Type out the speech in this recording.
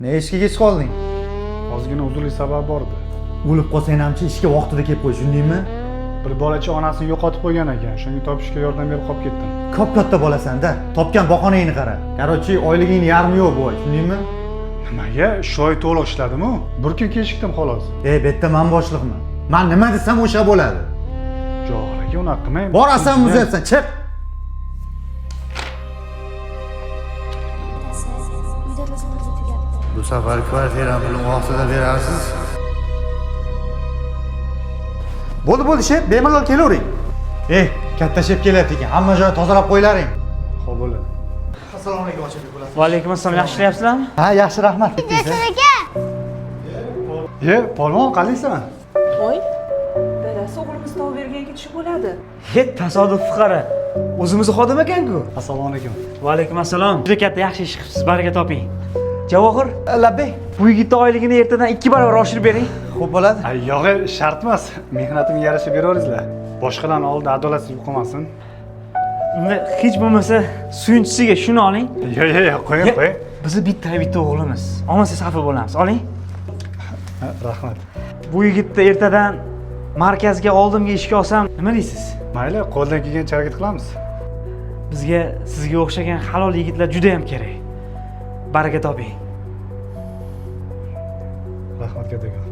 Ne ishga kech qolding? Ozgina uzrli sabab bor edi. O'lib qolsang hamchi ishga vaqtida kelib qo'y, shundaymi? Bir bolacha onasini yo'qotib qo'ygan ekan. Shunga topishga yordam berib qolib ketdim. Ko'p katta bo'lasan-da. Topgan bahonangni qara. Qarochi oyligingni yarmi yo'q bu, shundaymi? Nimaga? Shu oy to'liq ishladim-ku. Bir kun kechikdim xolos. Bu yerda men boshliqman. Men nima desam o'sha bo'ladi. Johil aka, unaqa qilmang. Borasan, muzaysan, chiq. Uyda o'zimizni tugabdi. Bu safar kvartira pulini vaqtida berasiz. Bo'ldi, shef, bemalol kelavering. Katta shef kelyapti ekan. Hamma joyni tozalab qo'ylaring. Xo'p bo'ladi. Assalomu alaykum, ochib bo'lasiz. Va alaykum assalom, yaxshi ishlayapsizlarmi? Ha, yaxshi, rahmat. Yashir aka. Polvon, qalaysan? Voy, dadasi o'g'limiz tov berganiga tushib bo'ladi. He, tasodif qara. O'zimizni xodim ekan-ku. Assalomu alaykum. Va alaykum assalom. Juda katta yaxshi ish qilibsiz, baraka toping. Javohir, Labbay. bu yigitning oyligini ertadan 2 barobar oshirib bering. Xo'p bo'ladi. Ay, yo'q, shart emas. Mehnatimga yarasha beraveringlar. Boshqalarning oldida adolatsizlik qilmasin. Unda hech bo'lmasa suyunchisiga shuni oling. Yo'q, qo'ying. Bizni bitta o'g'limiz. Olmasa xafa bo'lamiz. Oling. Rahmat. Bu yigitni ertadan markazga oldimga ishga olsam, nima deysiz? Mayli, qo'ldan kelgancha harakat qilamiz. Bizga sizga o'xshagan halol yigitlar juda ham kerak. Baraka toping. Rahmat, kattakon.